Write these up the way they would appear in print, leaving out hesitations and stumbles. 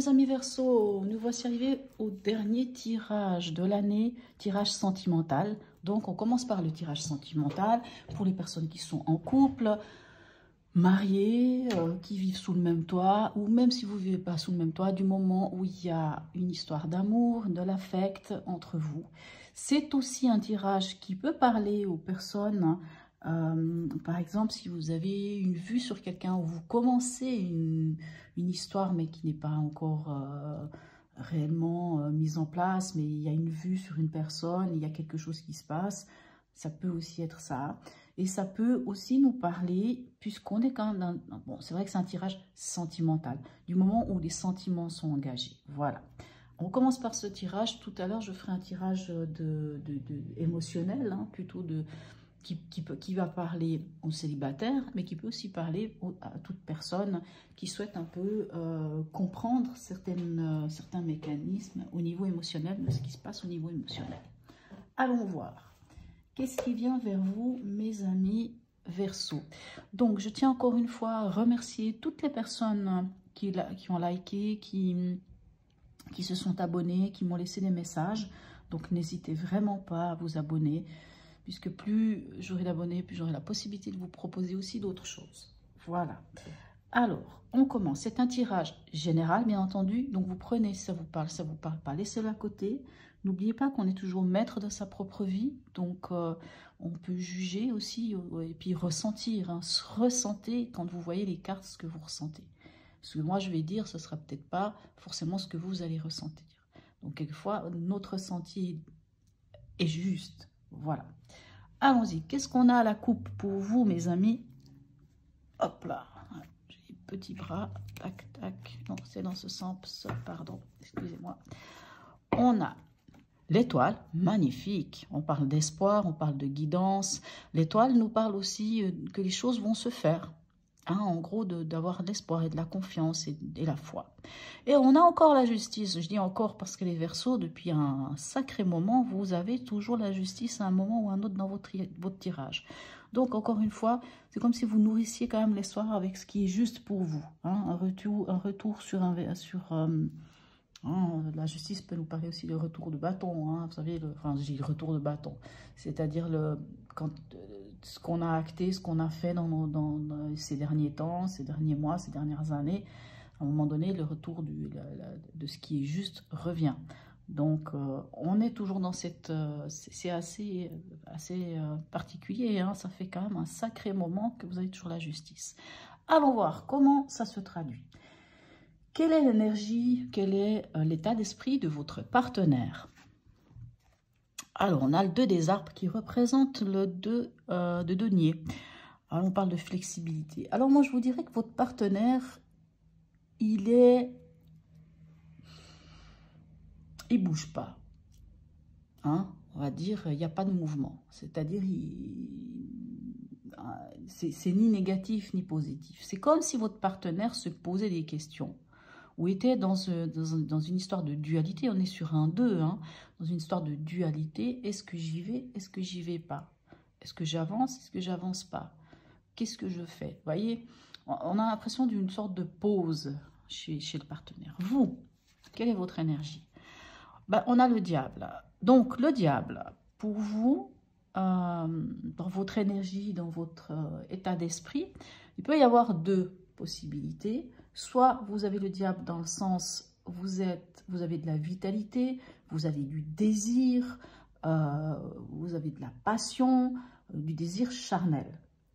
mes amis Verseau, nous voici arrivés au dernier tirage de l'année, tirage sentimental. Donc, on commence par le tirage sentimental pour les personnes qui sont en couple, mariées, qui vivent sous le même toit, ou même si vous ne vivez pas sous le même toit, du moment où il y a une histoire d'amour, de l'affect entre vous. C'est aussi un tirage qui peut parler aux personnes. Par exemple, si vous avez une vue sur quelqu'un ou vous commencez une histoire mais qui n'est pas encore réellement mise en place, mais il y a une vue sur une personne, il y a quelque chose qui se passe, ça peut aussi être ça. Et ça peut aussi nous parler, puisqu'on est quand même dans... Bon, c'est vrai que c'est un tirage sentimental, du moment où les sentiments sont engagés. Voilà. On commence par ce tirage. Tout à l'heure, je ferai un tirage émotionnel, hein, plutôt de... Qui va parler aux célibataires, mais qui peut aussi parler à toute personne qui souhaite un peu comprendre certains mécanismes au niveau émotionnel, de ce qui se passe au niveau émotionnel. Allons voir. Qu'est-ce qui vient vers vous, mes amis Verseau? Donc, je tiens encore une fois à remercier toutes les personnes qui ont liké, qui se sont abonnées, qui m'ont laissé des messages. Donc, n'hésitez vraiment pas à vous abonner, puisque plus j'aurai d'abonnés, plus j'aurai la possibilité de vous proposer aussi d'autres choses. Voilà. Alors, on commence. C'est un tirage général, bien entendu. Donc, vous prenez, si ça vous parle pas, laissez-le à côté. N'oubliez pas qu'on est toujours maître de sa propre vie. Donc, on peut juger aussi et puis ressentir. Hein. Ressentez quand vous voyez les cartes ce que vous ressentez. Ce que moi, je vais dire, ce ne sera peut-être pas forcément ce que vous allez ressentir. Donc, quelquefois, notre ressenti est juste. Voilà. Allons-y. Qu'est-ce qu'on a à la coupe pour vous, mes amis? Hop là. J'ai les petits bras. Tac, tac. Non, c'est dans ce sens. Pardon. Excusez-moi. On a l'étoile. Magnifique. On parle d'espoir, on parle de guidance. L'étoile nous parle aussi que les choses vont se faire. Hein, en gros, d'avoir de l'espoir et de la confiance et la foi. Et on a encore la justice. Je dis encore parce que les Verseaux, depuis un sacré moment, vous avez toujours la justice à un moment ou à un autre dans votre tirage. Donc, encore une fois, c'est comme si vous nourrissiez quand même l'espoir avec ce qui est juste pour vous. Hein, un retour sur la justice peut nous parler aussi de retour de bâton. Hein, vous savez, enfin, je dis le retour de bâton. C'est-à-dire ce qu'on a acté, ce qu'on a fait dans ces derniers temps, ces derniers mois, ces dernières années. À un moment donné, le retour de ce qui est juste revient. Donc, on est toujours dans cette... c'est assez particulier. Hein, ça fait quand même un sacré moment que vous avez toujours la justice. Allons voir comment ça se traduit. Quelle est l'énergie, quel est l'état d'esprit de votre partenaire? Alors, on a le 2 des arbres qui représente le 2 de denier. Alors, on parle de flexibilité. Alors, moi, je vous dirais que votre partenaire, il bouge pas. Hein? On va dire, il n'y a pas de mouvement. C'est-à-dire, c'est ni négatif ni positif. C'est comme si votre partenaire se posait des questions. Ou était dans une histoire de dualité, on est sur un 2, hein, dans une histoire de dualité, est-ce que j'y vais, est-ce que j'y vais pas? Est-ce que j'avance, est-ce que j'avance pas? Qu'est-ce que je fais? Vous voyez, on a l'impression d'une sorte de pause chez le partenaire. Vous, quelle est votre énergie? Ben, on a le diable. Donc, le diable, pour vous, dans votre énergie, dans votre état d'esprit, il peut y avoir 2 possibilités. Soit vous avez le diable dans le sens, vous avez de la vitalité, vous avez du désir, vous avez de la passion, du désir charnel.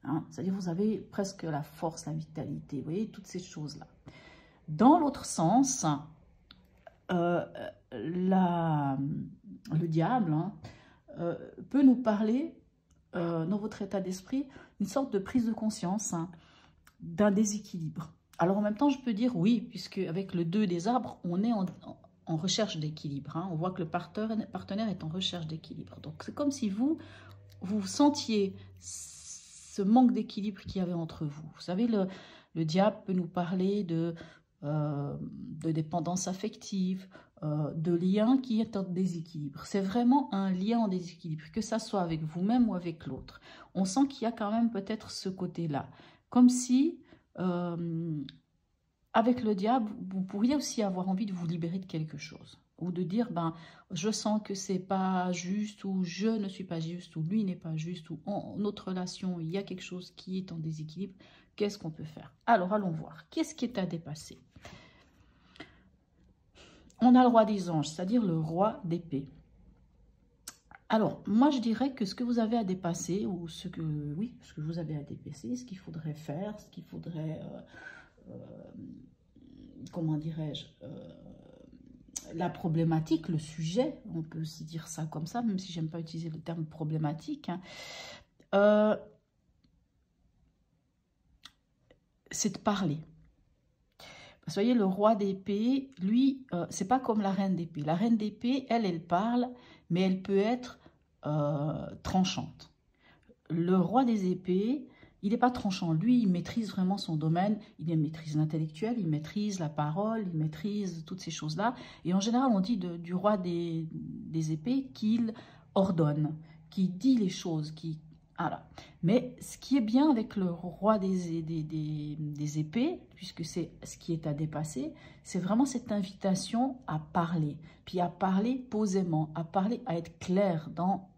Hein? C'est-à-dire vous avez presque la force, la vitalité, vous voyez, toutes ces choses-là. Dans l'autre sens, le diable hein, peut nous parler, dans votre état d'esprit, une sorte de prise de conscience hein, d'un déséquilibre. Alors, en même temps, je peux dire oui, puisque avec le 2 des arbres, on est en recherche d'équilibre. Hein. On voit que le partenaire est en recherche d'équilibre. Donc, c'est comme si vous sentiez ce manque d'équilibre qu'il y avait entre vous. Vous savez, le diable peut nous parler de dépendance affective, de lien qui est en déséquilibre. C'est vraiment un lien en déséquilibre, que ça soit avec vous-même ou avec l'autre. On sent qu'il y a quand même peut-être ce côté-là. Comme si... avec le diable, vous pourriez aussi avoir envie de vous libérer de quelque chose. Ou de dire, ben, je sens que c'est pas juste, ou je ne suis pas juste, ou lui n'est pas juste, ou en notre relation, il y a quelque chose qui est en déséquilibre. Qu'est-ce qu'on peut faire? Alors, allons voir. Qu'est-ce qui est à dépasser? On a le roi des anges, c'est-à-dire le roi d'épée. Alors, moi, je dirais que ce que vous avez à dépasser, ou ce que vous avez à dépasser, ce qu'il faudrait faire, ce qu'il faudrait, comment dirais-je, la problématique, le sujet, on peut aussi dire ça comme ça, même si j'aime pas utiliser le terme problématique, hein, c'est de parler. Vous voyez, le roi d'épée, lui, c'est pas comme la reine d'épée. La reine d'épée, elle parle, mais elle peut être tranchante. Le roi des épées, il n'est pas tranchant. Lui, il maîtrise vraiment son domaine. Il maîtrise l'intellectuel, il maîtrise la parole, il maîtrise toutes ces choses-là. Et en général, on dit du roi des épées qu'il ordonne, qu'il dit les choses, voilà. Mais ce qui est bien avec le roi des épées, puisque c'est ce qui est à dépasser, c'est vraiment cette invitation à parler. Puis à parler posément, à parler, à être clair dans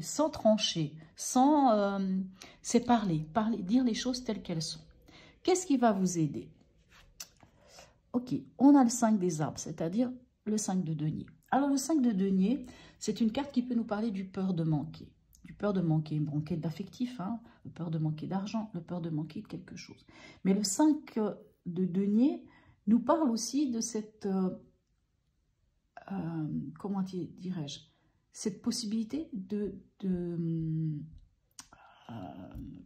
sans trancher, c'est parler, dire les choses telles qu'elles sont. Qu'est-ce qui va vous aider? Ok, on a le 5 des arbres, c'est-à-dire le 5 de denier. Alors le 5 de denier, c'est une carte qui peut nous parler du peur de manquer. Du peur de manquer d'affectif, hein, le peur de manquer d'argent, le peur de manquer de quelque chose. Mais le 5 de denier nous parle aussi de cette, comment dirais-je, cette possibilité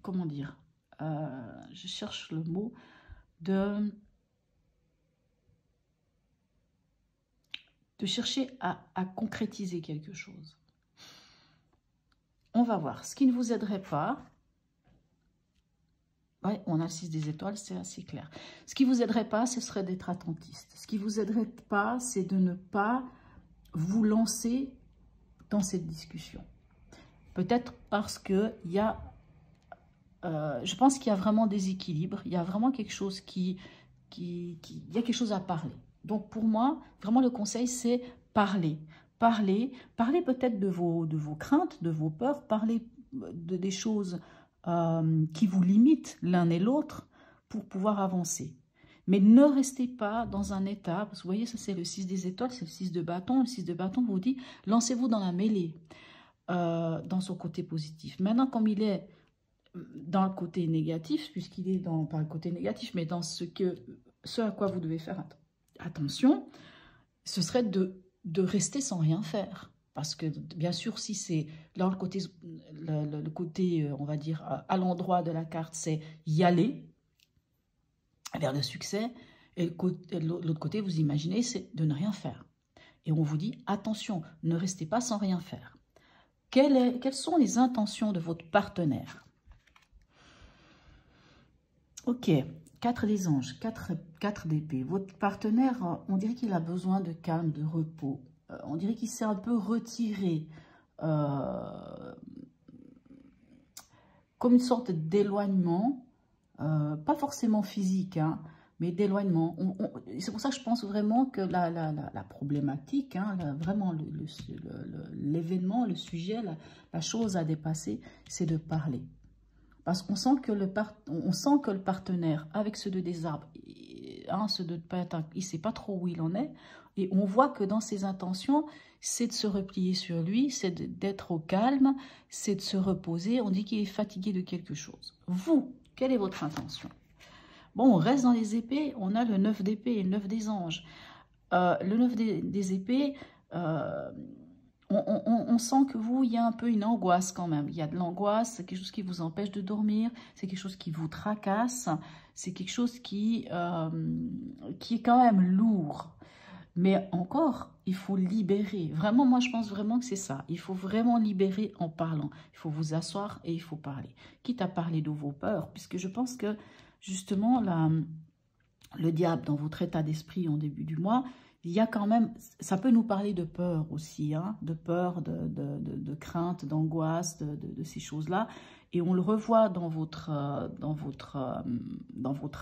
comment dire, je cherche le mot, de chercher à concrétiser quelque chose. On va voir. Ce qui ne vous aiderait pas, ouais, on a le 6 des étoiles, c'est assez clair. Ce qui ne vous aiderait pas, ce serait d'être attentiste. Ce qui ne vous aiderait pas, c'est de ne pas vous lancer dans cette discussion. Peut-être parce qu'il y a, je pense qu'il y a vraiment des équilibres, il y a vraiment quelque chose il y a quelque chose à parler. Donc pour moi, vraiment le conseil, c'est parler. Parler peut-être de vos craintes, de vos peurs, parler des choses qui vous limitent l'un et l'autre pour pouvoir avancer. Mais ne restez pas dans un état, parce que vous voyez, ça c'est le 6 des étoiles, c'est le 6 de bâton. Le 6 de bâton vous dit, lancez-vous dans la mêlée, dans son côté positif. Maintenant, comme il est dans le côté négatif, puisqu'il est pas le côté négatif, mais dans ce à quoi vous devez faire attention, ce serait de rester sans rien faire. Parce que, bien sûr, si c'est dans le côté, on va dire, à l'endroit de la carte, c'est y aller vers le succès. Et l'autre côté, vous imaginez, c'est de ne rien faire. Et on vous dit, attention, ne restez pas sans rien faire. Quelles sont les intentions de votre partenaire? Ok, 4 des anges, 4 d'épée. Votre partenaire, on dirait qu'il a besoin de calme, de repos. On dirait qu'il s'est un peu retiré, comme une sorte d'éloignement, pas forcément physique, hein, mais d'éloignement. C'est pour ça que je pense vraiment que la problématique, hein, vraiment l'événement, le sujet, la chose à dépasser, c'est de parler. Parce qu'on sent que le partenaire, avec ce 2 des arbres, ce 2 de pentacle, il ne sait pas trop où il en est. Et on voit que dans ses intentions, c'est de se replier sur lui, c'est d'être au calme, c'est de se reposer. On dit qu'il est fatigué de quelque chose. Vous, quelle est votre intention? Bon, on reste dans les épées, on a le 9 d'épée et le 9 des anges. Le 9 des épées... on sent que vous, il y a un peu une angoisse quand même. Il y a de l'angoisse, c'est quelque chose qui vous empêche de dormir, c'est quelque chose qui vous tracasse, c'est quelque chose qui est quand même lourd. Mais encore, il faut libérer. Vraiment, moi, je pense vraiment que c'est ça. Il faut vraiment libérer en parlant. Il faut vous asseoir et il faut parler. Quitte à parler de vos peurs, puisque je pense que, justement, le diable, dans votre état d'esprit en début du mois, il y a quand même, ça peut nous parler de peur aussi, hein, de peur, de crainte, d'angoisse, de ces choses-là. et on le revoit dans votre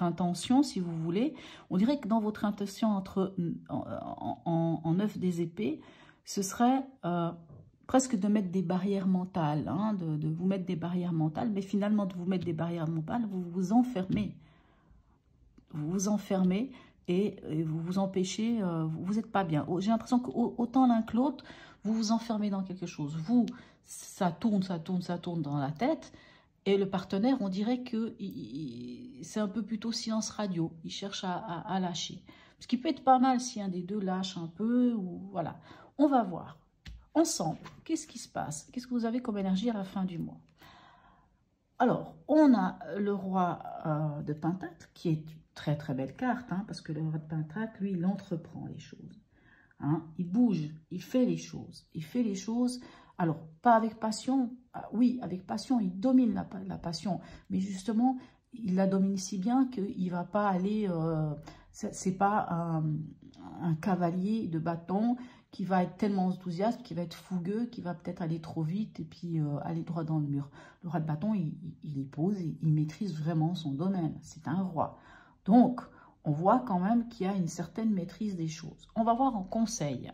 intention, si vous voulez. On dirait que dans votre intention en 9 des épées, ce serait presque de mettre des barrières mentales, hein, de vous mettre des barrières mentales, mais finalement de vous mettre des barrières mentales, vous vous enfermez. Vous vous enfermez et vous vous empêchez, vous n'êtes pas bien. J'ai l'impression qu'autant l'un que l'autre, vous vous enfermez dans quelque chose. Vous, ça tourne dans la tête. Et le partenaire, on dirait que c'est un peu plutôt silence radio. Il cherche à lâcher. Ce qui peut être pas mal si un des deux lâche un peu. Ou, voilà. On va voir. Ensemble, qu'est-ce qui se passe? Qu'est-ce que vous avez comme énergie à la fin du mois? Alors, on a le roi de Pentacle, qui est une très très belle carte, hein, parce que le roi de Pentacle, lui, il entreprend les choses. Hein, il bouge, il fait les choses. Il fait les choses, alors, pas avec passion. Oui, avec passion, il domine la passion. Mais justement, il la domine si bien qu'il ne va pas aller... c'est pas un cavalier de bâton qui va être tellement enthousiaste, qui va être fougueux, qui va peut-être aller trop vite et puis aller droit dans le mur. Le roi de bâton, il y pose, il maîtrise vraiment son domaine. C'est un roi. Donc, on voit quand même qu'il y a une certaine maîtrise des choses. On va voir en conseil.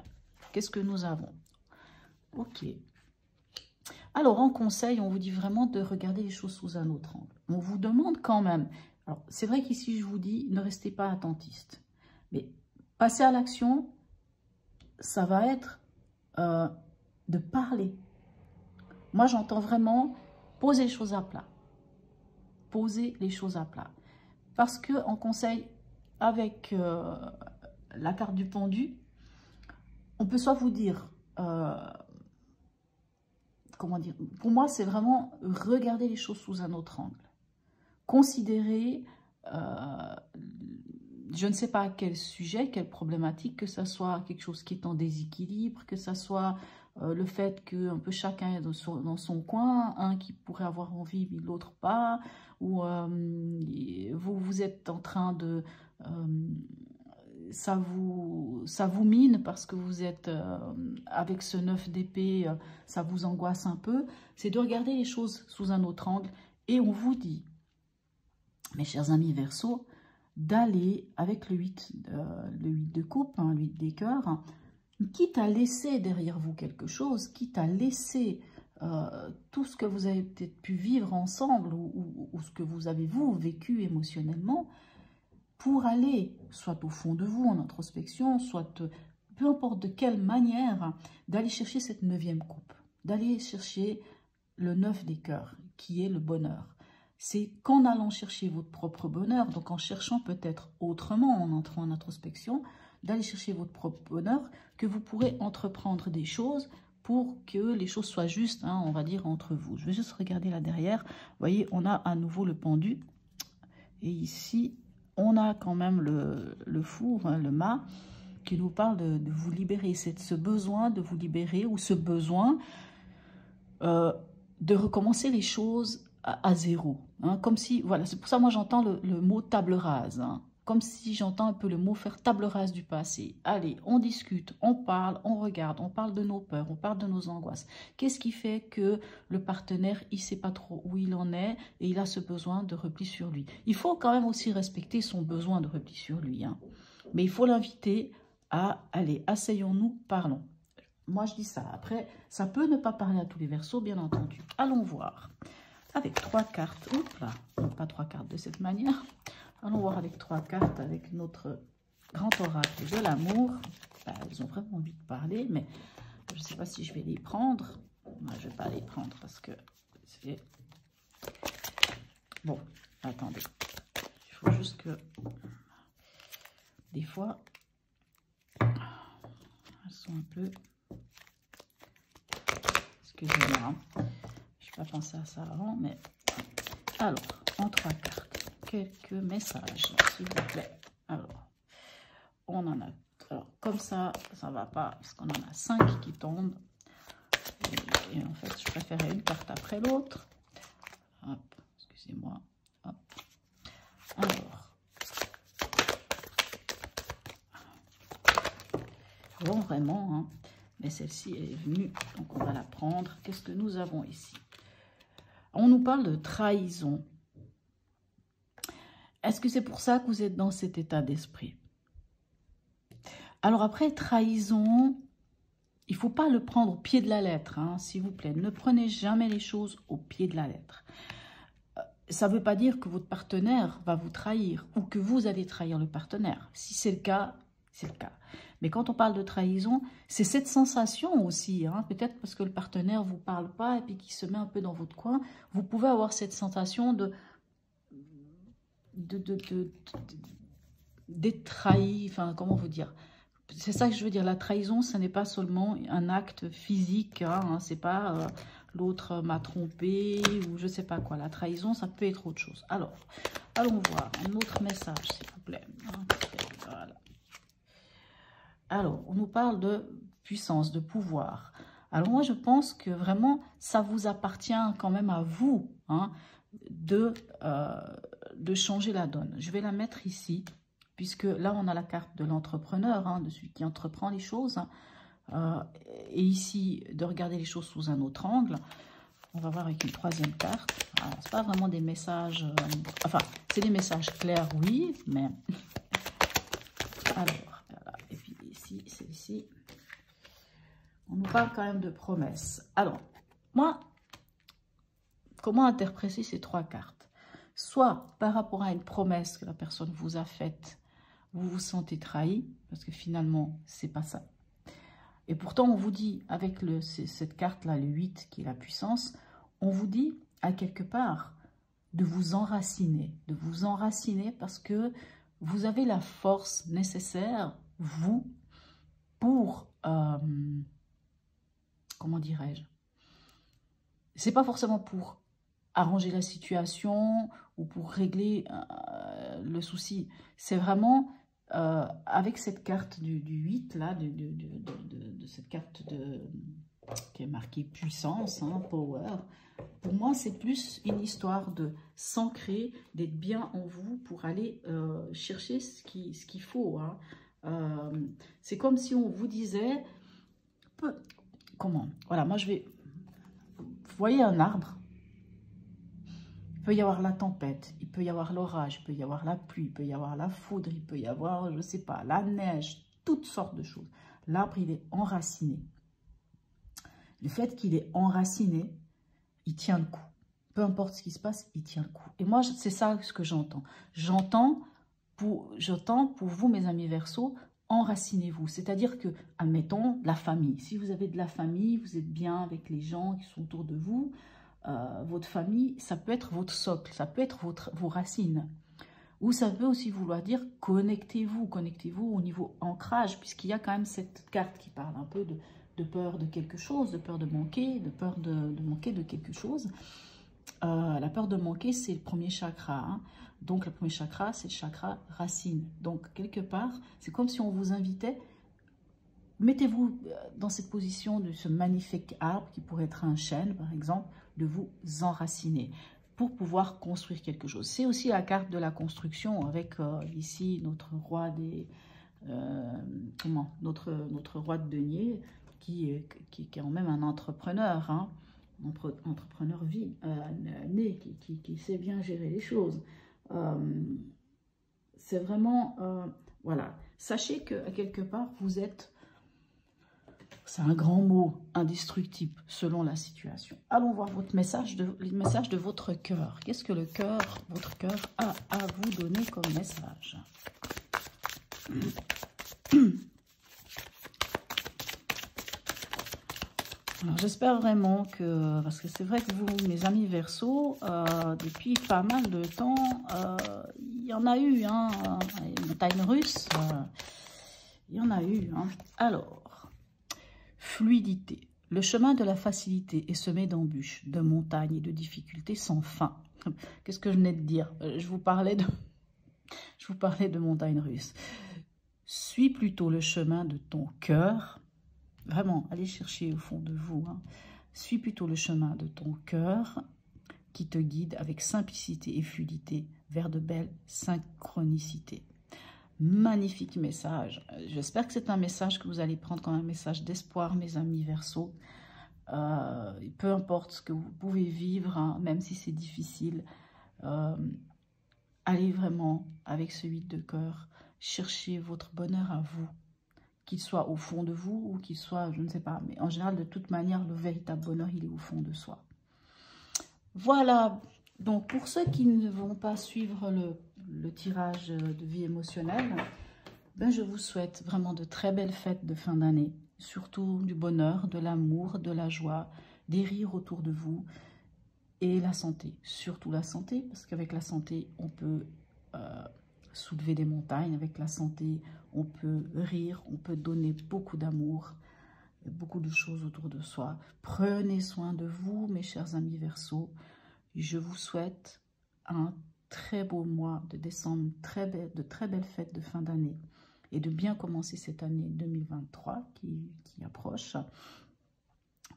Qu'est-ce que nous avons? Ok. Alors, en conseil, on vous dit vraiment de regarder les choses sous un autre angle. On vous demande quand même... Alors, c'est vrai qu'ici, je vous dis, ne restez pas attentiste. Mais passer à l'action, ça va être de parler. Moi, j'entends vraiment poser les choses à plat. Poser les choses à plat. Parce que en conseil, avec la carte du pendu, on peut soit vous dire... comment dire? Pour moi, c'est vraiment regarder les choses sous un autre angle. Considérer, je ne sais pas quel sujet, quelle problématique, que ce soit quelque chose qui est en déséquilibre, que ce soit le fait que un peu chacun est dans son coin, un qui pourrait avoir envie, mais l'autre pas, ou vous êtes en train de... ça vous mine parce que vous êtes avec ce 9 d'épée, ça vous angoisse un peu. C'est de regarder les choses sous un autre angle. Et on vous dit, mes chers amis Verseau, d'aller avec le 8 de coupe, hein, le 8 des cœurs, hein, quitte à laisser derrière vous quelque chose, quitte à laisser tout ce que vous avez peut-être pu vivre ensemble ou ce que vous avez, vous, vécu émotionnellement, pour aller soit au fond de vous, en introspection, soit peu importe de quelle manière, d'aller chercher cette 9e coupe, d'aller chercher le 9 des cœurs, qui est le bonheur. C'est qu'en allant chercher votre propre bonheur, donc en cherchant peut-être autrement, en entrant en introspection, d'aller chercher votre propre bonheur, que vous pourrez entreprendre des choses pour que les choses soient justes, hein, on va dire, entre vous. Je vais juste regarder là derrière. Vous voyez, on a à nouveau le pendu. Et ici, on a quand même le four, hein, le mât, qui nous parle de vous libérer. C'est ce besoin de vous libérer ou ce besoin de recommencer les choses à zéro. Hein, comme si, voilà, c'est pour ça moi j'entends le mot table rase. Hein, comme si j'entends un peu le mot faire table rase du passé. Allez, on discute, on parle, on regarde, on parle de nos peurs, on parle de nos angoisses. Qu'est-ce qui fait que le partenaire, il ne sait pas trop où il en est et il a ce besoin de repli sur lui. Il faut quand même aussi respecter son besoin de repli sur lui. Hein. Mais il faut l'inviter à, allez, asseyons-nous, parlons. Moi, je dis ça. Après, ça peut ne pas parler à tous les Verseaux, bien entendu. Allons voir. Avec 3 cartes. Oups là, non, pas 3 cartes de cette manière. Allons voir avec 3 cartes, avec notre grand oracle de l'amour. Elles ont vraiment envie de parler, mais je ne sais pas si je vais les prendre. Moi, je ne vais pas les prendre parce que c'est... Bon, attendez. Il faut juste que... Des fois, elles sont un peu... Excusez-moi, je n'ai pas pensé à ça avant, mais... Alors, en 3 cartes, quelques messages, s'il vous plaît. Alors, on en a... Alors, comme ça ne va pas, parce qu'on en a 5 qui tombent. Et en fait, je préférais une carte après l'autre. Hop, excusez-moi. Hop. Alors... Bon, vraiment, hein. Mais celle-ci est venue, donc on va la prendre. Qu'est-ce que nous avons ici? On nous parle de trahison. Est-ce que c'est pour ça que vous êtes dans cet état d'esprit? Alors après, trahison, il ne faut pas le prendre au pied de la lettre, hein, s'il vous plaît. Ne prenez jamais les choses au pied de la lettre. Ça ne veut pas dire que votre partenaire va vous trahir ou que vous allez trahir le partenaire. Si c'est le cas, c'est le cas. Mais quand on parle de trahison, c'est cette sensation aussi. Hein, peut-être parce que le partenaire ne vous parle pas et puis qu'il se met un peu dans votre coin. Vous pouvez avoir cette sensation d'être trahi. Enfin, comment vous dire? C'est ça que je veux dire. La trahison, ce n'est pas seulement un acte physique. Hein, c'est pas l'autre m'a trompé ou je sais pas quoi. La trahison, ça peut être autre chose. Alors, allons voir un autre message, s'il vous plaît. Voilà. Alors, on nous parle de puissance, de pouvoir. Alors moi, je pense que vraiment, ça vous appartient quand même à vous, hein, de changer la donne. Je vais la mettre ici, puisque là, on a la carte de l'entrepreneur, hein, de celui qui entreprend les choses. Et ici, de regarder les choses sous un autre angle. On va voir avec une troisième carte. Ce pas vraiment des messages... enfin, c'est des messages clairs, oui, mais... Alors... Et puis ici, c'est ici. On nous parle quand même de promesses. Alors, moi, comment interpréter ces trois cartes? Soit par rapport à une promesse que la personne vous a faite, vous vous sentez trahi, parce que finalement, c'est pas ça. Et pourtant, on vous dit, avec cette carte-là, le 8, qui est la puissance, on vous dit, à quelque part, de vous enraciner parce que vous avez la force nécessaire, vous, pour, comment dirais-je, c'est pas forcément pour arranger la situation ou pour régler le souci, c'est vraiment avec cette carte du 8, là, de cette carte qui est marquée puissance, hein, power. Pour moi, c'est plus une histoire de s'ancrer, d'être bien en vous pour aller chercher ce qu'il faut. Hein. C'est comme si on vous disait... Comment? Voilà, moi je vais... Vous voyez un arbre? Il peut y avoir la tempête, il peut y avoir l'orage, il peut y avoir la pluie, il peut y avoir la foudre, il peut y avoir, je ne sais pas, la neige, toutes sortes de choses. L'arbre, il est enraciné. Le fait qu'il est enraciné, il tient le coup. Peu importe ce qui se passe, il tient le coup. Et moi, c'est ça ce que j'entends. J'entends pour vous, mes amis Verseaux, enracinez-vous. C'est-à-dire que, admettons, la famille. Si vous avez de la famille, vous êtes bien avec les gens qui sont autour de vous, votre famille, ça peut être votre socle, ça peut être vos racines. Ou ça peut aussi vouloir dire connectez-vous au niveau ancrage, puisqu'il y a quand même cette carte qui parle un peu de peur de quelque chose, de peur de manquer, de peur de manquer de quelque chose. La peur de manquer, c'est le premier chakra. Hein. Donc, le premier chakra, c'est le chakra racine. Donc, quelque part, c'est comme si on vous invitait, mettez-vous dans cette position de ce magnifique arbre, qui pourrait être un chêne, par exemple, de vous enraciner pour pouvoir construire quelque chose. C'est aussi la carte de la construction, avec ici notre roi des... notre roi de denier, qui est quand même un entrepreneur, hein, entrepreneur né, qui sait bien gérer les choses. C'est vraiment, voilà, sachez que quelque part, vous êtes, c'est un grand mot, indestructible, selon la situation. Allons voir votre message le message de votre cœur. Qu'est-ce que le cœur, votre cœur a à vous donner comme message? Alors, j'espère vraiment que, parce que c'est vrai que vous, mes amis Verseaux, depuis pas mal de temps, il y en a eu, hein, les montagnes russes, il y en a eu. Hein. Alors, fluidité. Le chemin de la facilité est semé d'embûches, de montagnes et de difficultés sans fin. Qu'est-ce que je venais de dire? Je vous parlais de montagnes russes. Suis plutôt le chemin de ton cœur. Vraiment, allez chercher au fond de vous. Hein. Suis plutôt le chemin de ton cœur qui te guide avec simplicité et fluidité vers de belles synchronicités. Magnifique message. J'espère que c'est un message que vous allez prendre comme un message d'espoir, mes amis Verseaux. Peu importe ce que vous pouvez vivre, hein, même si c'est difficile, allez vraiment avec ce 8 de cœur, cherchez votre bonheur à vous, qu'il soit au fond de vous ou qu'il soit, je ne sais pas, mais en général, de toute manière, le véritable bonheur, il est au fond de soi. Voilà, donc pour ceux qui ne vont pas suivre le tirage de vie émotionnelle, ben je vous souhaite vraiment de très belles fêtes de fin d'année, surtout du bonheur, de l'amour, de la joie, des rires autour de vous et la santé, surtout la santé, parce qu'avec la santé, on peut soulever des montagnes, avec la santé, on peut rire, on peut donner beaucoup d'amour, beaucoup de choses autour de soi. Prenez soin de vous, mes chers amis Verseaux. Je vous souhaite un très beau mois de décembre, de très belles fêtes de fin d'année et de bien commencer cette année 2023 qui approche.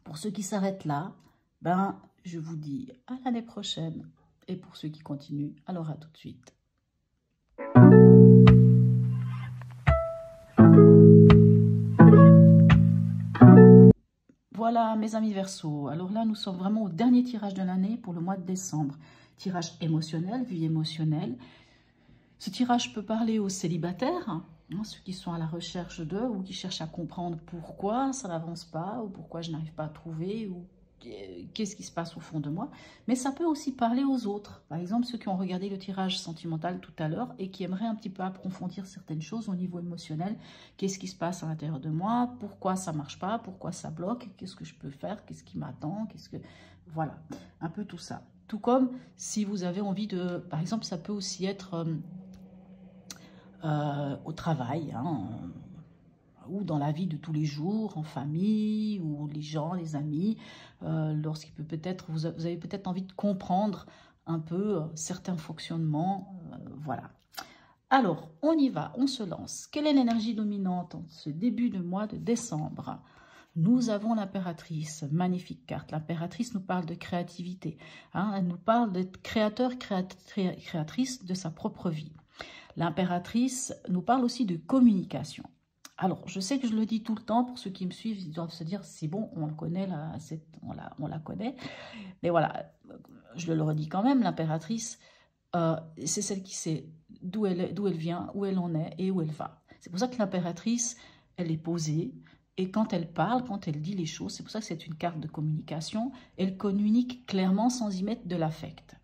Pour ceux qui s'arrêtent là, ben, je vous dis à l'année prochaine. Et pour ceux qui continuent, alors à tout de suite. Voilà mes amis Verseaux, alors là nous sommes vraiment au dernier tirage de l'année pour le mois de décembre. Tirage émotionnel, vie émotionnelle. Ce tirage peut parler aux célibataires, hein, ceux qui sont à la recherche d'eux ou qui cherchent à comprendre pourquoi ça n'avance pas ou pourquoi je n'arrive pas à trouver ou qu'est-ce qui se passe au fond de moi. Mais ça peut aussi parler aux autres. Par exemple, ceux qui ont regardé le tirage sentimental tout à l'heure et qui aimeraient un petit peu approfondir certaines choses au niveau émotionnel. Qu'est-ce qui se passe à l'intérieur de moi? Pourquoi ça ne marche pas? Pourquoi ça bloque? Qu'est-ce que je peux faire? Qu'est-ce qui m'attend? Voilà, un peu tout ça. Tout comme si vous avez envie de... Par exemple, ça peut aussi être au travail, hein, ou dans la vie de tous les jours, en famille, ou les gens, les amis, lorsqu'il peut peut-être, vous avez peut-être envie de comprendre un peu certains fonctionnements, voilà. Alors, on y va, on se lance. Quelle est l'énergie dominante en ce début de mois de décembre? Nous avons l'impératrice, magnifique carte. L'impératrice nous parle de créativité, hein, elle nous parle d'être créateur, créatrice de sa propre vie. L'impératrice nous parle aussi de communication. Alors, je sais que je le dis tout le temps, pour ceux qui me suivent, ils doivent se dire, c'est bon, on le connaît, là, on la connaît. Mais voilà, je le redis quand même, l'impératrice, c'est celle qui sait d'où elle vient, où elle en est et où elle va. C'est pour ça que l'impératrice, elle est posée, et quand elle parle, quand elle dit les choses, c'est pour ça que c'est une carte de communication, elle communique clairement sans y mettre de l'affect.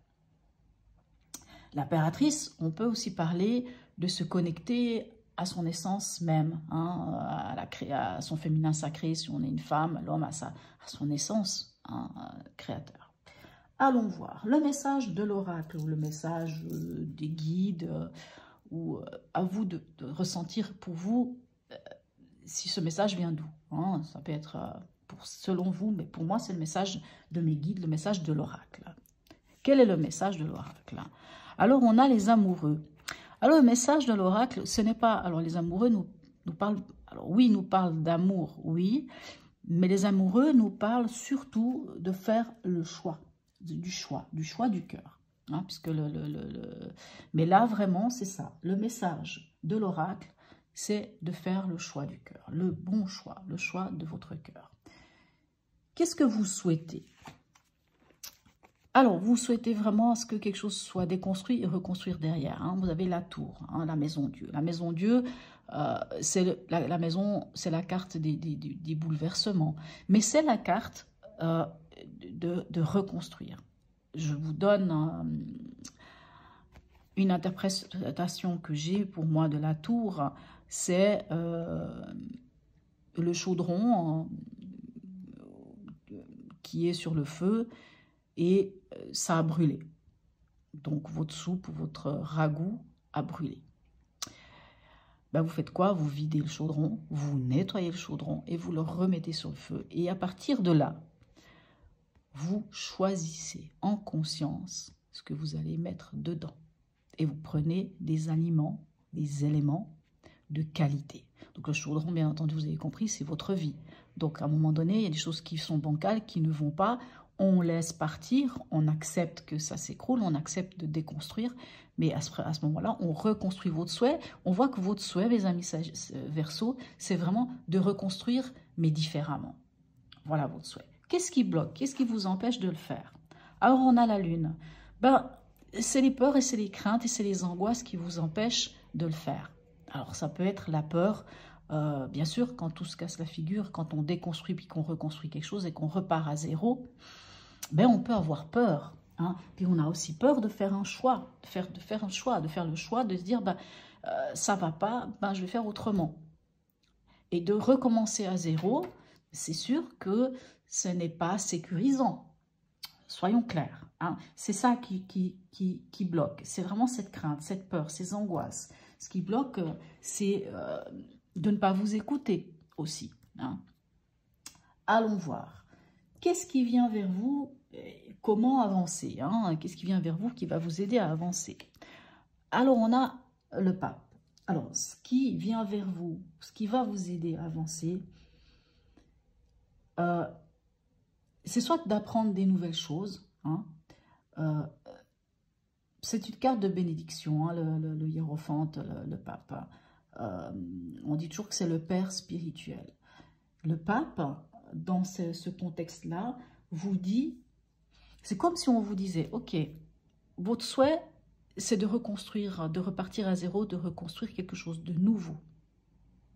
L'impératrice, on peut aussi parler de se connecter à son essence même, hein, à son féminin sacré, si on est une femme, l'homme à son essence, hein, créateur. Allons voir le message de l'oracle ou le message des guides, ou à vous de ressentir pour vous si ce message vient d'où. Hein, ça peut être selon vous, mais pour moi c'est le message de mes guides, le message de l'oracle. Quel est le message de l'oracle? Alors on a les amoureux. Alors, le message de l'oracle, ce n'est pas... Alors, les amoureux nous parlent... Alors, oui, nous parlent d'amour, oui. Mais les amoureux nous parlent surtout de faire le choix. Du choix du cœur. Hein, puisque Mais là, vraiment, c'est ça. Le message de l'oracle, c'est de faire le choix du cœur. Le bon choix, le choix de votre cœur. Qu'est-ce que vous souhaitez ? Alors, vous souhaitez vraiment à ce que quelque chose soit déconstruit et reconstruire derrière. Hein. Vous avez la tour, hein, la maison Dieu. La maison Dieu, c'est la maison, c'est la carte des bouleversements. Mais c'est la carte de reconstruire. Je vous donne une interprétation que j'ai pour moi de la tour. C'est le chaudron qui est sur le feu. Et ça a brûlé. Donc, votre soupe ou votre ragoût a brûlé. Ben, vous faites quoi? Vous videz le chaudron, vous nettoyez le chaudron et vous le remettez sur le feu. Et à partir de là, vous choisissez en conscience ce que vous allez mettre dedans. Et vous prenez des aliments, des éléments de qualité. Donc, le chaudron, bien entendu, vous avez compris, c'est votre vie. Donc, à un moment donné, il y a des choses qui sont bancales, qui ne vont pas. On laisse partir, on accepte que ça s'écroule, on accepte de déconstruire, mais à ce moment-là, on reconstruit votre souhait. On voit que votre souhait, les amis Verseaux, c'est vraiment de reconstruire, mais différemment. Voilà votre souhait. Qu'est-ce qui bloque? Qu'est-ce qui vous empêche de le faire? Alors, on a la lune. Ben, c'est les peurs et c'est les craintes et c'est les angoisses qui vous empêchent de le faire. Alors, ça peut être la peur, bien sûr, quand tout se casse la figure, quand on déconstruit puis qu'on reconstruit quelque chose et qu'on repart à zéro, ben, on peut avoir peur. Hein. Puis on a aussi peur de faire un choix, de faire le choix de se dire, ben, ça va pas, ben, je vais faire autrement. Et de recommencer à zéro, c'est sûr que ce n'est pas sécurisant. Soyons clairs. Hein. C'est ça qui bloque. C'est vraiment cette crainte, cette peur, ces angoisses. Ce qui bloque, c'est de ne pas vous écouter aussi. Hein. Allons voir. Qu'est-ce qui vient vers vous? Comment avancer? Hein? Qu'est-ce qui vient vers vous qui va vous aider à avancer? Alors, on a le pape. Alors, ce qui vient vers vous, ce qui va vous aider à avancer, c'est soit d'apprendre des nouvelles choses. Hein? C'est une carte de bénédiction, hein, le hiérophante, le pape. On dit toujours que c'est le père spirituel. Le pape, dans ce contexte-là, vous dit, c'est comme si on vous disait, ok, votre souhait, c'est de reconstruire, de repartir à zéro, de reconstruire quelque chose de nouveau,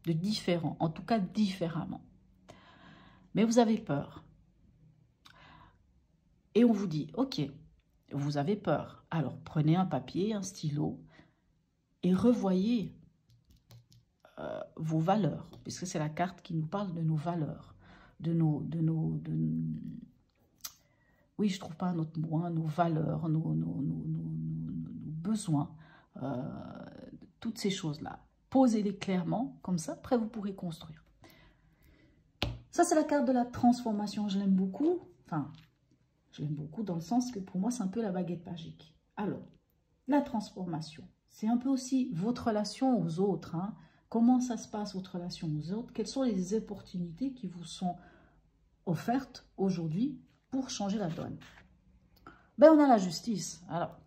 de différent, en tout cas différemment. Mais vous avez peur. Et on vous dit, ok, vous avez peur. Alors prenez un papier, un stylo et revoyez vos valeurs, puisque c'est la carte qui nous parle de nos valeurs, oui, je ne trouve pas un autre mot, hein, nos valeurs, nos besoins, toutes ces choses-là. Posez-les clairement, comme ça, après vous pourrez construire. Ça, c'est la carte de la transformation, je l'aime beaucoup. Enfin, je l'aime beaucoup dans le sens que pour moi, c'est un peu la baguette magique. Alors, la transformation, c'est un peu aussi votre relation aux autres. Hein. Comment ça se passe, votre relation aux autres? Quelles sont les opportunités qui vous sont offertes aujourd'hui pour changer la donne? Ben, on a la justice. Alors,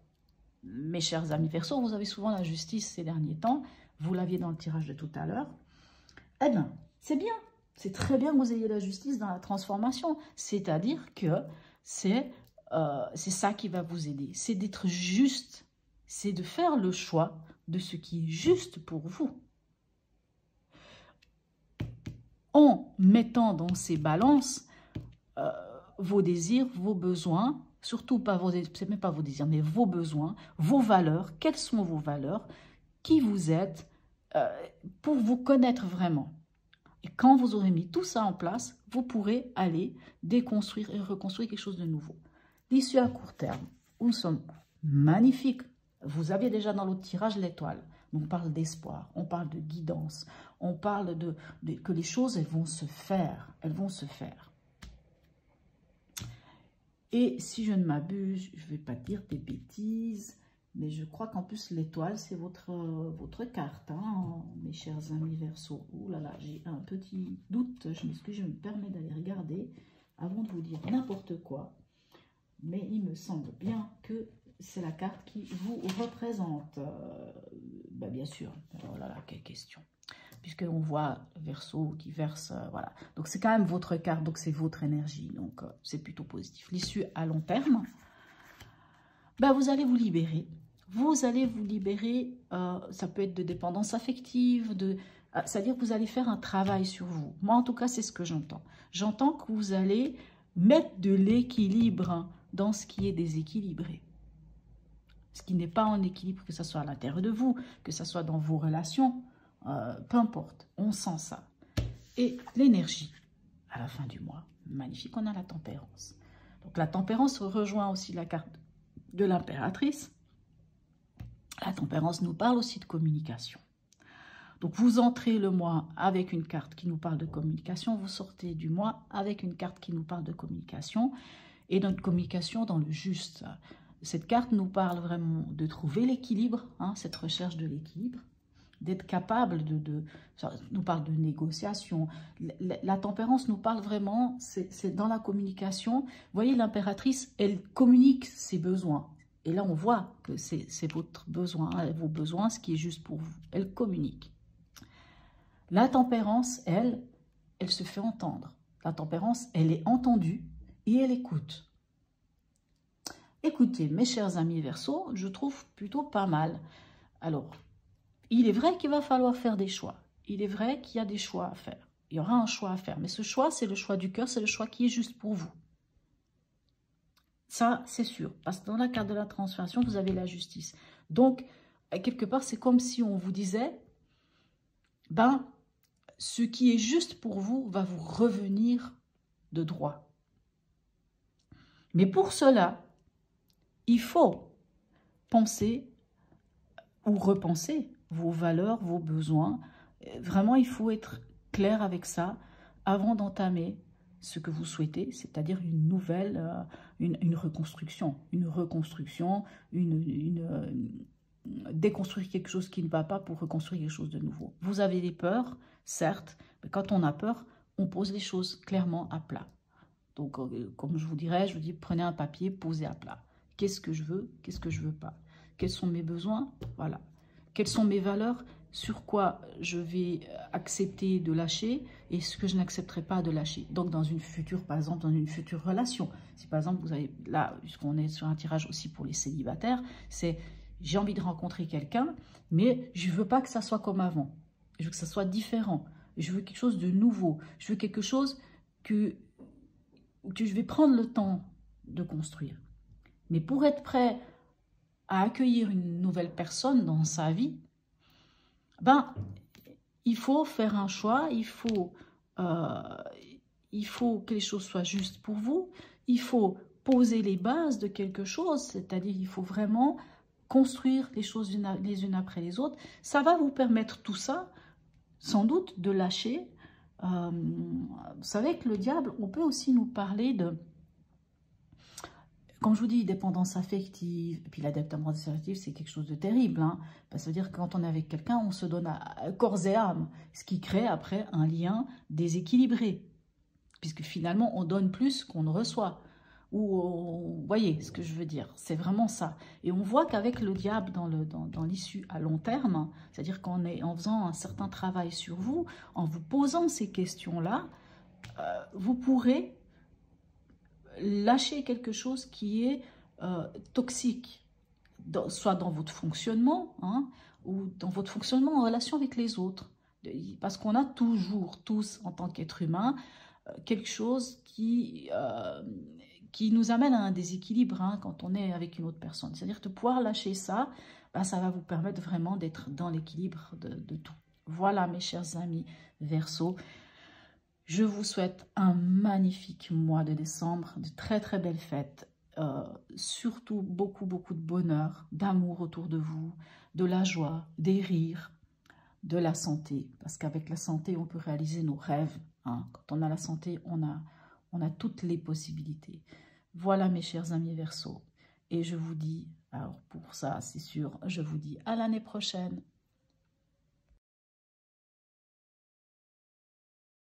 mes chers amis Verseau, vous avez souvent la justice ces derniers temps. Vous l'aviez dans le tirage de tout à l'heure. Eh bien, c'est bien. C'est très bien que vous ayez la justice dans la transformation. C'est-à-dire que c'est ça qui va vous aider. C'est d'être juste. C'est de faire le choix de ce qui est juste pour vous. En mettant dans ces balances vos désirs, vos besoins, surtout pas vos, c'est même pas vos désirs, mais vos besoins, vos valeurs. Quelles sont vos valeurs? Qui vous êtes pour vous connaître vraiment. Et quand vous aurez mis tout ça en place, vous pourrez aller déconstruire et reconstruire quelque chose de nouveau. L'issue à court terme, nous sommes magnifiques. Vous aviez déjà dans l'autre tirage l'étoile. On parle d'espoir, on parle de guidance, on parle que les choses, elles vont se faire. Elles vont se faire. Et si je ne m'abuse, je ne vais pas dire des bêtises, mais je crois qu'en plus l'étoile, c'est votre carte, hein, mes chers amis Verseau. Ouh là là, j'ai un petit doute, je m'excuse, je me permets d'aller regarder avant de vous dire n'importe quoi. Mais il me semble bien que c'est la carte qui vous représente. Ben bien sûr, oh là là, quelle question. Puisqu'on voit Verseau qui verse, voilà. Donc c'est quand même votre carte, donc c'est votre énergie, donc c'est plutôt positif. L'issue à long terme, ben vous allez vous libérer. Vous allez vous libérer, ça peut être de dépendance affective, c'est-à-dire que vous allez faire un travail sur vous. Moi, en tout cas, c'est ce que j'entends. J'entends que vous allez mettre de l'équilibre dans ce qui est déséquilibré. Ce qui n'est pas en équilibre, que ce soit à l'intérieur de vous, que ce soit dans vos relations, peu importe, on sent ça. Et l'énergie, à la fin du mois, magnifique, on a la tempérance. Donc la tempérance rejoint aussi la carte de l'impératrice. La tempérance nous parle aussi de communication. Donc vous entrez le mois avec une carte qui nous parle de communication, vous sortez du mois avec une carte qui nous parle de communication, et notre communication dans le juste. Cette carte nous parle vraiment de trouver l'équilibre, hein, cette recherche de l'équilibre, d'être capable ça nous parle de négociation. La tempérance nous parle vraiment, c'est dans la communication. Vous voyez, l'impératrice, elle communique ses besoins. Et là, on voit que c'est votre besoin, vos besoins, ce qui est juste pour vous. Elle communique. La tempérance, elle se fait entendre. La tempérance, elle est entendue et elle écoute. Écoutez, mes chers amis Verseau, je trouve plutôt pas mal. Alors, il est vrai qu'il va falloir faire des choix. Il est vrai qu'il y a des choix à faire. Il y aura un choix à faire. Mais ce choix, c'est le choix du cœur, c'est le choix qui est juste pour vous. Ça, c'est sûr. Parce que dans la carte de la transformation, vous avez la justice. Donc, quelque part, c'est comme si on vous disait, ben, ce qui est juste pour vous va vous revenir de droit. Mais pour cela, il faut penser ou repenser vos valeurs, vos besoins. Vraiment, il faut être clair avec ça avant d'entamer ce que vous souhaitez, c'est-à-dire une nouvelle, une reconstruction. Déconstruire quelque chose qui ne va pas pour reconstruire quelque chose de nouveau. Vous avez des peurs, certes, mais quand on a peur, on pose les choses clairement à plat. Donc, comme je vous dis, prenez un papier, posez à plat. Qu'est-ce que je veux? Qu'est-ce que je veux pas? Quels sont mes besoins? Voilà. Quelles sont mes valeurs? Sur quoi je vais accepter de lâcher et ce que je n'accepterai pas de lâcher. Donc, dans une future, par exemple, dans une future relation. Si par exemple, vous avez, là, puisqu'on est sur un tirage aussi pour les célibataires, c'est j'ai envie de rencontrer quelqu'un, mais je ne veux pas que ça soit comme avant. Je veux que ça soit différent. Je veux quelque chose de nouveau. Je veux quelque chose que je vais prendre le temps de construire. Mais pour être prêt à accueillir une nouvelle personne dans sa vie, ben, il faut faire un choix, il faut que les choses soient justes pour vous, il faut poser les bases de quelque chose, c'est-à-dire il faut vraiment construire les choses les unes après les autres. Ça va vous permettre tout ça, sans doute, de lâcher. Vous savez que le diable, on peut aussi nous parler de, comme je vous dis, dépendance affective, et puis la dépendance affective, c'est quelque chose de terrible. Hein, ça veut dire que quand on est avec quelqu'un, on se donne à corps et âme, ce qui crée après un lien déséquilibré, puisque finalement, on donne plus qu'on ne reçoit. Vous voyez ce que je veux dire, c'est vraiment ça. Et on voit qu'avec le diable dans l'issue à long terme, c'est-à-dire en faisant un certain travail sur vous, en vous posant ces questions-là, vous pourrez lâcher quelque chose qui est toxique, soit dans votre fonctionnement, hein, ou dans votre fonctionnement en relation avec les autres. Parce qu'on a toujours, tous, en tant qu'être humain, quelque chose qui nous amène à un déséquilibre hein, quand on est avec une autre personne. C'est-à-dire de pouvoir lâcher ça, ben, ça va vous permettre vraiment d'être dans l'équilibre de tout. Voilà mes chers amis Verseau. Je vous souhaite un magnifique mois de décembre, de très très belles fêtes, surtout beaucoup de bonheur, d'amour autour de vous, de la joie, des rires, de la santé. Parce qu'avec la santé, on peut réaliser nos rêves. Hein. Quand on a la santé, on a toutes les possibilités. Voilà mes chers amis Verseau. Et je vous dis, alors pour ça c'est sûr, je vous dis à l'année prochaine.